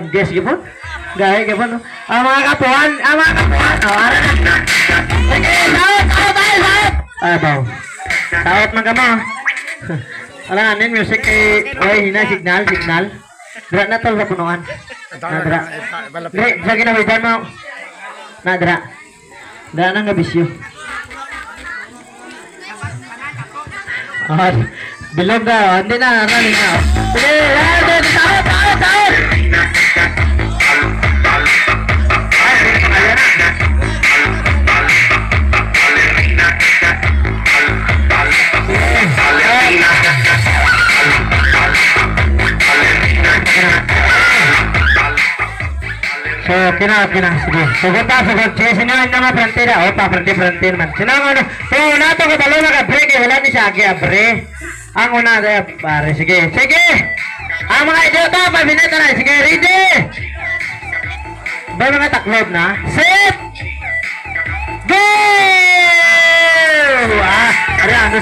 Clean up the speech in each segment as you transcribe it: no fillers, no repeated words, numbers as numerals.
guest gipon. Gaya gipon. Ang mga kapuan, ara. Sige, saot. Baw. Saot man kamo. Ala anin music kay hina signal. Dra na tol sa punuan. Dra. Lagi na widan mo. Dra na nga bisyo. Bilog na, hindi na. Sige, saot. So, kina. Sige. Sugot. Sige, sino yung nama frontera? Frontier man. Sino ang ano? So, una ito kabalo na ka-break. Wala ni siya agi-abre. Ang una, pare. Sige. Ang mga idiota, pabinita na. Sige, ready. Ba mga taklob na? Set! Go!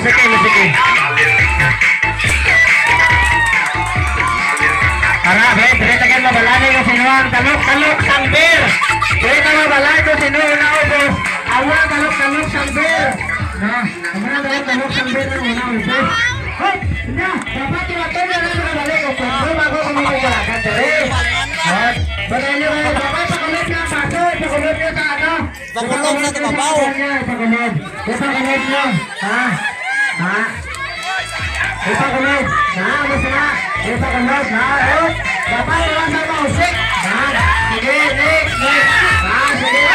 Sige. Ara, diretagan mabalani ko sinuang talok sambir. Direta mabalani ko sinuang na ubos. Awa talok sambir. Amana talok sambir na una ubos. Hop, na, dapat iwato na lang balik ko. Kung bago kumikulakan dire. Hop, bagay dapat sa kulot na paso, sa kulot na sa ano. Sa kulot na tumabaw. Sa kulot nyo. Ha? Isa kulot. Isa kulot. Dapat lang sa mausik. Sige, next. Sige.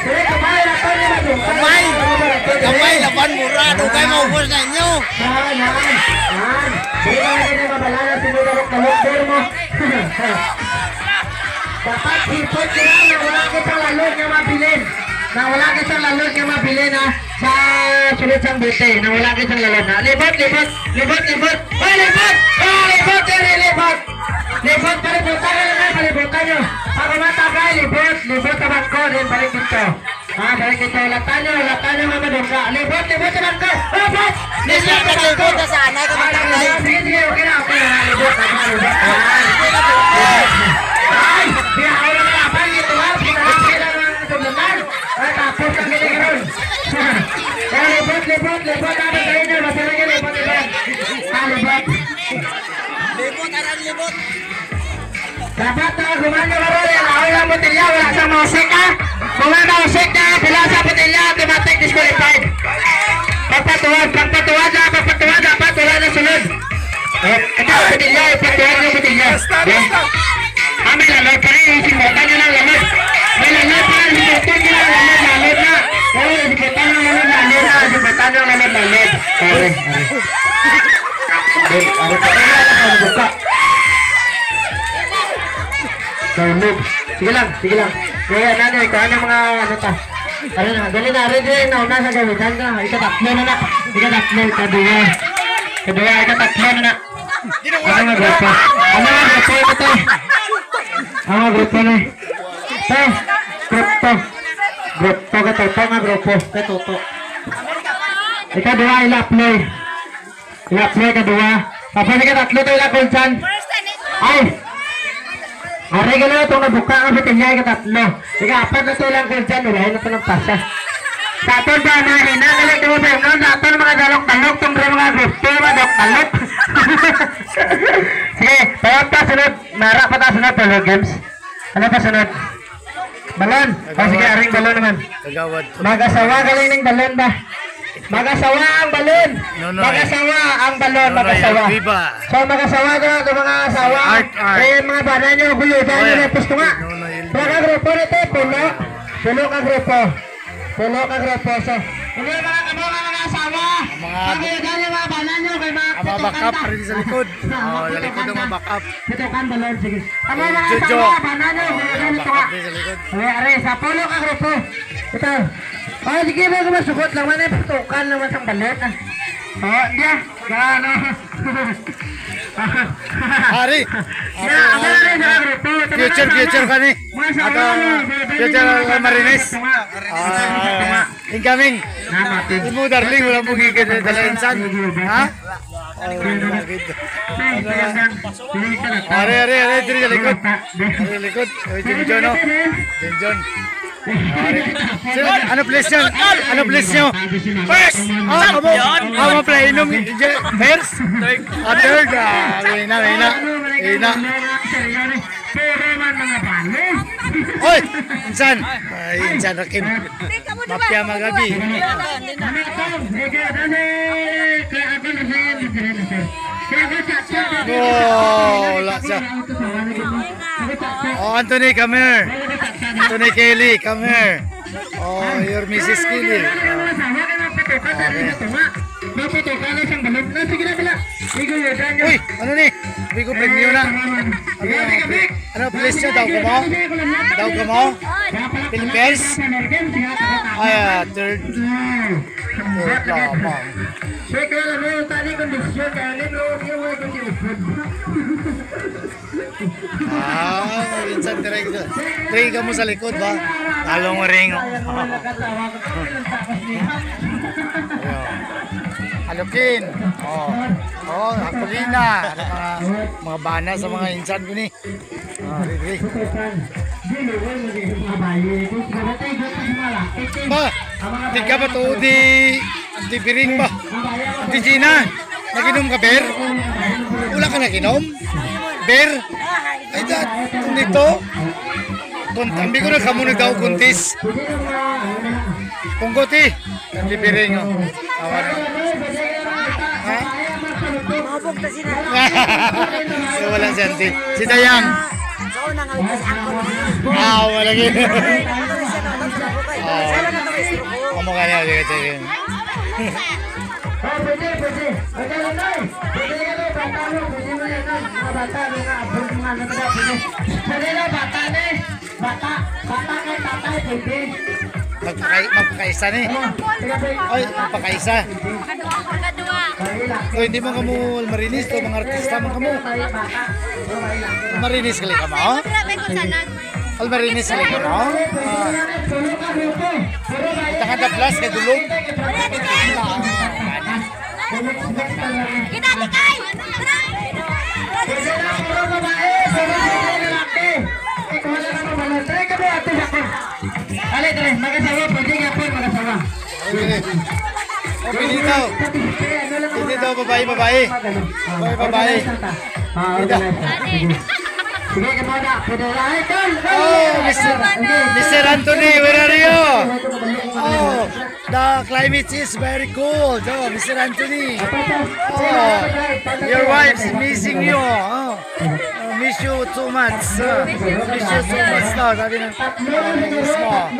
Sige, kamay na to ni Madung. Kamay, laban mura. Dugay maubos na inyo. Hindi ka na mabalala sinulok mo. Dapat ipot sila na wala kitang lalod nga mabilin. Sa sulit sang bute. Na wala kitang lalod na. Libot. Libot, palibutan nyo. Pag umatagay, libot sa bangko. Then balik dito. Balik dito. Latan nyo mga madungga. Libot sa bangko. Libot! Libot na sana. Sige, okay na. Libot. Ay! Biyahaw na malapan nito ha. Pinahapin lang ng tulunan. Tapos ang giligiron. Libot. Ano sa inyo? Masarang nyo, libot. Libot. Dapat gumanda ka rin. Ako lang botilya. Wala sa musik ha. Gumanda musik na. Pila sa botilya. Automatic disqualified. Pagpatuwad. Dapat wala na sunod. Ito botilya. Pagpatuwad ng botilya. May lalot pa rin. Simutan nyo ng lalot. May lalot pa rin. Simutan nyo ng lalot na. Simutan nyo ng lalot. Sige lang. Kaya nanay, kaya ng mga ano ta. Ano na, dali na, ready na una sa gamitan ka. Ikatatlo na na. Kadua, ikatatlo na na. Ano nga grupo ito? Ang grupo na. Grupo. Katuto. Ikadua, ila-apply kadua. Tapos ikatatlo ito ila-kulsan. Ay! Aray ka na itong nabuka ang bitilya ikatatlo. Ika-apat na ito lang kulsan. Ulahin na ito ng pasa. Sa aton ba na hinagalit mo sa inyo? Sa aton mga dalok-dalok. Itong mga grupo, mga dalok-dalok. Sige, tawag pa sunod. Mara pa ta sunod Polo Games. Ano pa sunod? Balon. Sige, aring balon naman. Mag-asawa, galing ng balon ba? Mag-asawa ang balon. So mag-asawa ka mga asawa. Kaya mga bana nyo, gulutan nyo na pusto nga. Mga grupo nito, pulo ka grupo. So, hindi mga kamo mga asawa. Pag-iudan yung mga bana nyo, kay mga backup rin sa likod. Sa likod ang mga backup. Pitukan balon, sige. Ang mga asawa, bana nyo, gulutan nito nga. Aray, sa pulo ka grupo. Ito. Sige ba masukot lang man patukan naman sa balot. Dia. Gano. Hari. Future ka ni. Future Marines. Incoming. Ibu darling wala mo gigit dala insan. Ha? Are, diri sa likod. Diri sa likod. John, no? John. Ano place nyo? Ano place nyo? First! Amo play inom first? Third. Hina. Oy! Insan! Insan Rakim. Mafia magabi. Oh, laksa. Oh, Anthony, come here. Anthony Kelly, come here. Oh, your Mrs. Kelly. Uy, ano ni? Bigo premyo na. Ano place nyo? Daw ka mo? Philippines? Ay, third. Third lamang. Minsan try ka mo sa likod ba? Talong ring. Halukin. Akulina. Mga bana sa mga insan ko ni. Ridri. Ba, tika ba to di piring ba? Di Gina, naginom ka beer? Wala ka naginom? Beer? Ay dad, nito? Ambi ko na kamo nagdaw kuntis. Pungkoti, di piring. Awan. Ha? Mabog na sila. So wala siya si Dayang. Wala gini. Kamu kan ya sige. Magpakaisa ni. Oy, magpakaisa. Oy, hindi mo kamu marinis to mga artista mo kamu. Marinis kali ka mo? Almarinis kali ka mo? Kita kan plus kay dulong. Kita dikay. Ale, tres, magasawa, pwede nga po, magasawa. Pinitaw. Pinitaw, babae. Sige, kamoda. Oh, Mr. Anthony, where are you? Oh, the climate is very cold. Oh, Mr. Anthony. Oh, your wife's missing you. Oh, miss you too much. Miss you too much now. Sabi ng miss mo.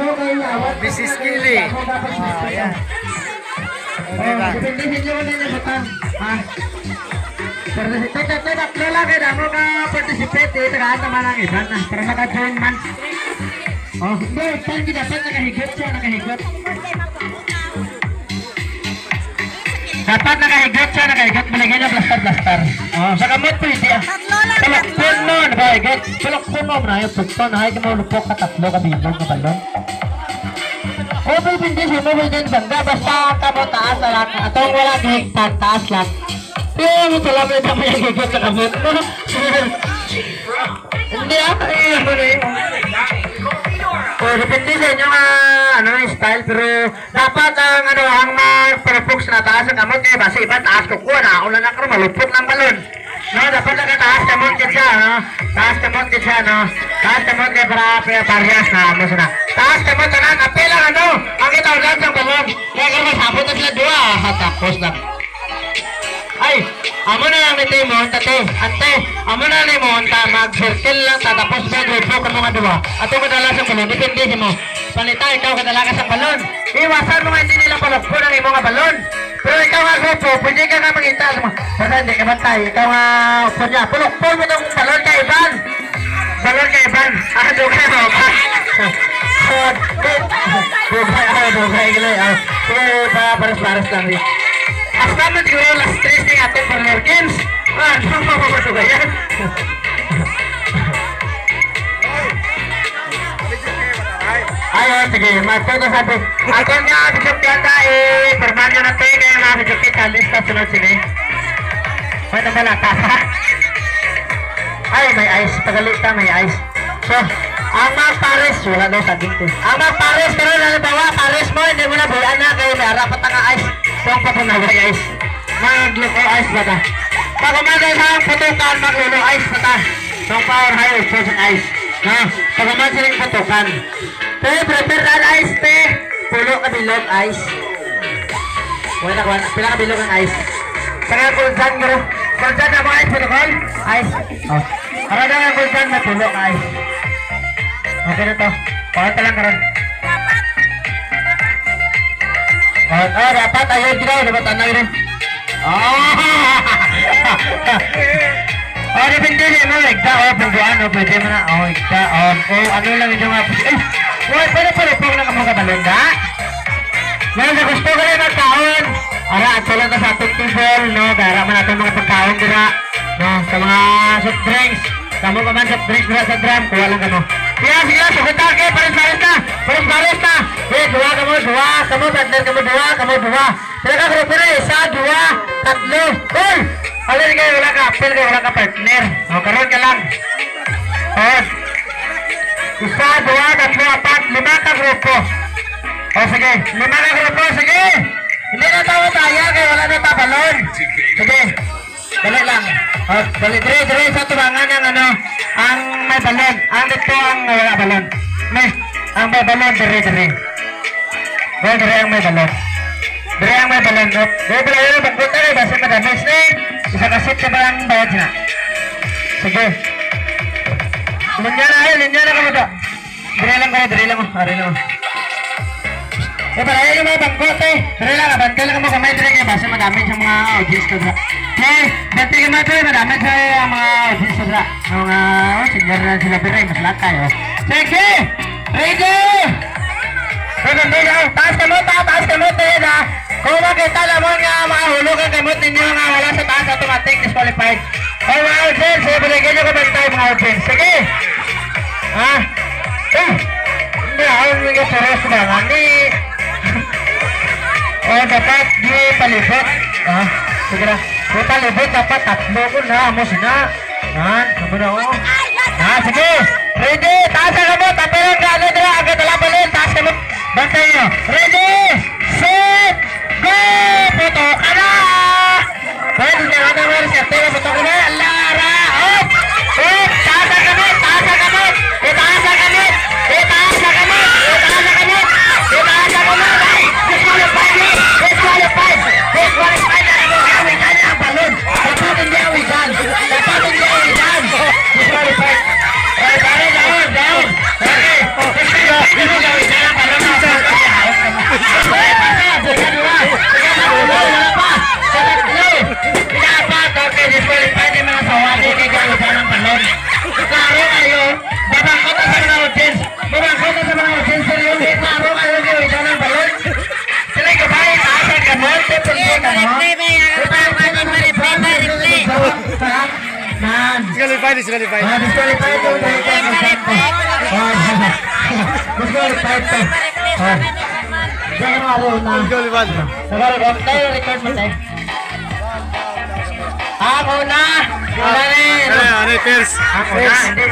Mrs. Kelly. Oh, yan. Tatlo lang kayo mo ka-participate tagaan naman ang iba na para maka-join man. Oh, hindi, hindi dapat nakahigot siya, nakahigot. Dapat nakahigot, malagay na plaster. Oh, sa kamot po hindi. Tulokpon mo, nakahigot. Tulokpon mo, na yung pagto, nakahigot mo lupok ka tatlo ka bilog na balon. O, hindi siya mo din banda, basta kamot taas na lang. Atong wala gihigtag, taas lang. Pero talaga ito may higot sa kamot mo. Hindi ako mo na yun. O, depende sa inyo yung style, pero dapat ang mag-perfugs na taas ang kamot kayo, basta iba taas kukuha na, ako lang ako malupot ng balon. No, dapat nakataas kamot ka siya, no? Taas kamot ka siya, no? Taas kamot ka para parehas na, mo sila. Taas kamot ka na, kapila ang itaw lang sa balon. Kaya kaya masabot na sila dua, tapos lang. Ay, amo na lang nito mo, ante, amo na lang mo, mag-circle lang, tapos mag-grupo ka mga dua. Ato kadala sa balon, depende mo. Panita, ikaw kadala ka sa balon. Iwasan mo nga hindi nila palakpo ng imo nga balon. Pero ikaw nga grupo, pwede ka nga mag-intal mo. Basta hindi ka bantay, ikaw nga upo niya. Palakpo mo itong balon ka Iban. Balon ka Iban. Dugay mo ba? Dugay gilay. Sige, pares-pares lang rin. Hasta mo siguro last 3 ng ating partner games. Dugay yan. Ayo, sige, magpunta sabi. Ako nga, bisyok yata permanyo na tayo kaya mga bisyok kita lista sunod sila. May nabalata pa. Ay, may ice. Pagalita, may ice. So, ang mga pares, wala daw sa dito. Ang mga pares, pero nalibawa, pares mo, hindi mo na bulan na, kayo may harap at ang ice. Kung papunaway ice. Magluko ice ba ta? Pag umaga sa ang putukan, maglulo ice ba ta? Nung power high, chosen ice. No? Pag umaga silang putukan. Te, prepare na ice, te. Pulo ka bilog ice. Wala na, pila ka bilog ang ice. Saka kulsan, garo. Kulsan na mga ice, putukon? Ice. Oh. Para daw ang kulsan, matulog ka ice. Okay na to. Pakita lang karon. Oh, dapat ayun ginaw, dapat ano yun. Oh, depende din mo, igda, pagbuan, pwede mo na, igda, ano lang yung mga, pwede pong nakamagabalon, da? Ngayon, sa gusto ko rin magkaon, ara, at lang ka sa atong table, no, dara man natin mga pagkaon dira, no, sa mga soft drinks, kamo pa man soft drinks dira sa drum, kuha lang kamo. Sige, sugunta kayo, paris-paris na, dua, kamo, partner, kamo, dua. Sila ka grupo na, isa, dua, tatlo, uy! Alin kayo, wala ka partner. O, karoon ka lang. O, isa, dua, tatlo, apat, 5 ka grupo. O, sige, 5 ka grupo, sige! Hindi na tayo kaya wala na tabalon. Sige, dali lang. O, dali, dire sa tubangan ng ano, ang may balon. Ang dito ang wala balon. Ang may balon, dire. Dire ang may balon. Dire ang may balon. Dire pala yun, pagpunta rin, basta madamis na eh. Isa kasit ka ba ang bayad na? Sige. Linya na ka mo to. Dire lang mo. Ari lang mo. Pala yun yung mga bangkot eh. Dire lang, bantal ka mo kamay dire kaya basta madamit sa mga audience ko dra. Bantal ka mo ito eh, madamit sa mga audience ko dra. Mga senior na sila pero mas lakay oh. Sige! Ready! Taas ka mo tayo na. Kung makita lamang nga makahulugan kamot ninyo nga wala sa taas automatic disqualified. O mga audience, ibigay nyo kabantay mga audience. Sige! Ha? Hindi ako nga saros ba nga ni... O dapat di palibot. Sige na. Di palibot dapat tatlo ko na. Amos na. Sabi na ako. Sige! Ready! Taas ka kamot! Tapilan ka! Ano dira? Agad alabalin! Taas ka kamot! Bantay nyo! Ready! Set! Go! Puto ka na! Pwede hindi ka naman siyerte na puto ka na! Lara! Up! Up! Taas ka kamot! Taas ka kamot! Itaas ka kamot! Itaas ka kamot! Itaas ka kamot! Itaas ka kamot! Ay! Disqualified! Disqualified! Disqualified na naman! Awigan niya ang balon! Dapat hindi awigan! Dapat hindi awigan! Disqualified! Ay! Down! Okay! Hindi awigan ang balon! Okay, disqualified yung mga sawali kay gawin ng balon. Klaro kayo, babangkot na sa mga audience. Babangkot na sa mga audience. Seryoso, klaro kayo gawin ng balon. Sila yung kabay, taas ang gamot. Disqualified. Disqualified yung disqualified to. Diyan mo araw na. Disqualified. Nag-record tayo, record mo tayo. Ang una! Ano, Pers? Ang una, hindi.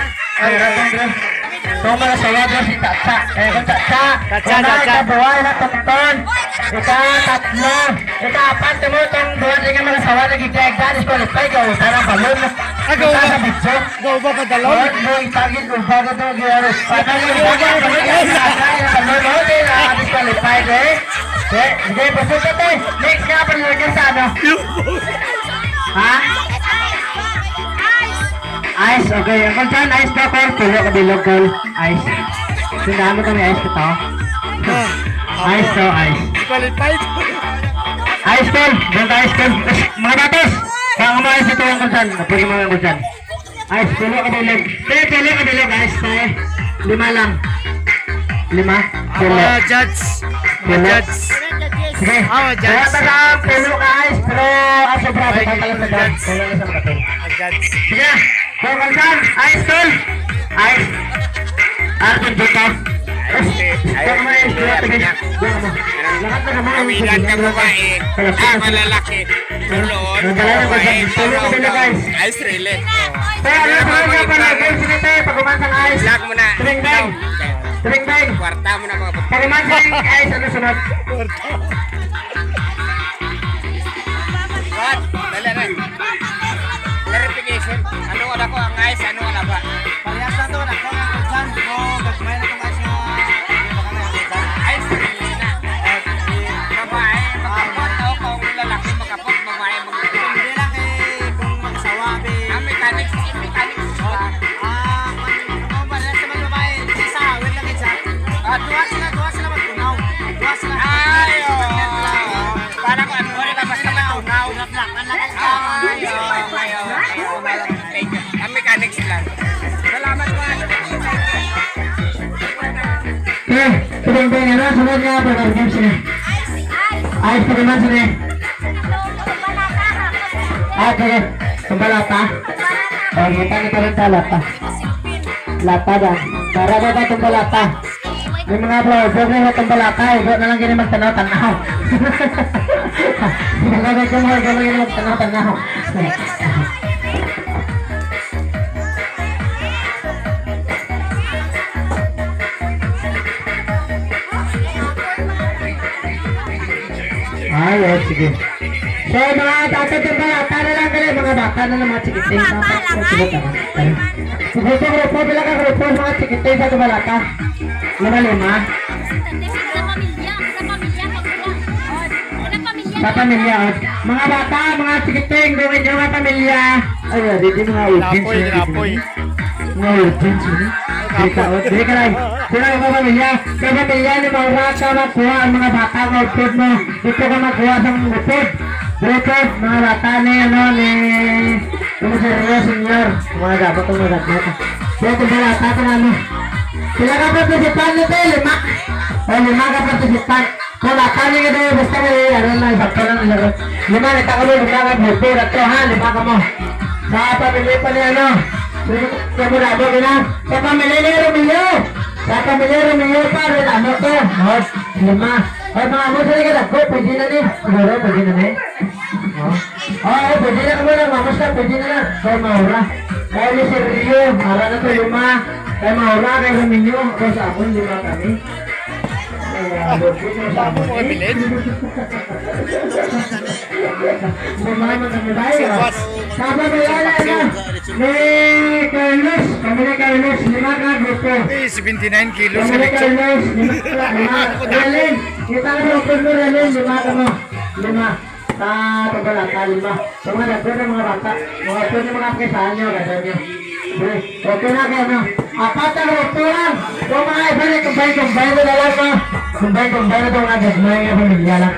Kung mga sawa doon si Tatsa. Kung Tatsa. Ikabuhay na tungton. Ika-tatlo. Ika-apat. Tumutong doon. Ika mga sawa na gigayagda. Disqualified. Gawin ka ng balon. Gawa ba pa dalon? Mo itagin kung bago ito gawin. Disqualified eh. Sige, pasunod ito eh. Next nga pa nilagyan sa ano. Ha? Ice, okay. Kung saan ice na call, pulo ka bilog call. Ice. Sinabi kami ice ko to. Ice to, ice. Disqualified. Ice call. Doon ka ice call. Mga batos. Kung mo ice ito yung kung saan. Pwede mo yung kung saan. Ice, pulo ka bilog. Sige, pulo ka bilog. Ice to eh. 5 lang. 5? Pulo. Judge. Sige. Kaya sa pulo ka ice. Pero aso bravo. Pagkalang na dyan. Pulo na sa makating. Sige. Kung saan, ice tol. Ice. Arvin dito. boss. Baka may lahat Kawilan ka babae, malalaki. Tuloon, babae, guys. Ice relay. Pero ano pa na game sinite pag umansang ice. Lag mo na. String bang. Kwarta mo na mga Pag umansang ice ano sunod? What? Dali na. Clarification. Ano wala ko ang ice, ano wala ba? Parehas na to, nagkaroon ng dyan. So, gagmay na itong ice na Ice relay na. Babae, magkapot o kung lalaki magkapot, babae magkapot. hindi lang kung magsawa, Mechanics ba? Dua sila magtunaw. Dua sila. Ay, parang ano rin na basta naunaw. Ang mechanics lang. Salamat po. String bang ano sunod nga pag game sinite. Ice pag umansang sinite. Okay, kumbalata. Oh, kita kita rin ta lata. Lata dan. Para ba ba kumbalata? Yung mga bro, huwag na kumbalata. Huwag na lang gini magtanaw-tanaw. Magagay ko mo, huwag na lang gini magtanaw-tanaw. Ay, oh, sige. So, mga tatay ng balata na lang kali, mga bata na lang mga chikiting. Grupo, bilang ka grupo, mga chikiting sa balata. Lima. Sa pamilya. Mga bata, mga chikiting, gawin nyo mga pamilya. Ay, dito mga urgence. Mga urgence. Dili ka lang. Sila yung mga pamilya. Sa pamilya ni Maura ka magkuha ang mga bata ng upload mo. Dito ka magkuha sa upload. Upload, mga bata ni Komisaryo, Senyor. Mga dapat ang mga dapat. Kaya kung balata ka na sila ka participan nito, 5. O 5 ka participan. Kung bata niya ka doon, basta may ano lang, ibang ka lang. 5 nagkakaroon, 5 ka buto. Dato ha, 5 ka mo. Sa pamilya pa niya sa murado ka sa pamilya ni Romeo. Sa pamilya ni Romeo pa, rin ano to? 5. Ay mga mo, sali ka dako, pwede na ni. Siguro, pwede na ni. Oo, pwede na ka muna, mamos ka, pwede na na. Kay Maura. Kay ni Sergio, para na to 5. Kay Maura, kay Romeo. Kaya sa akin, 5 kami. Tama mo kay Bilin. Sama bayana na ni Carlos, kami ni Carlos, 5 ka grupo. 79 kilos Kami sa ni lechon. Carlos, 5 Relin, kita ka sa upod mo Relin, 5 ka mo. 5. Sa pagbalata, 5. Sa mga nagpun ng mga bata, mga upod ng mga apkisahan nyo, ganda nyo. Okay na kayo no. 4 na grupo lang. Kung mga iba na kumbay na lang mo. Kumbay na itong mga gagmay ng pamilya lang.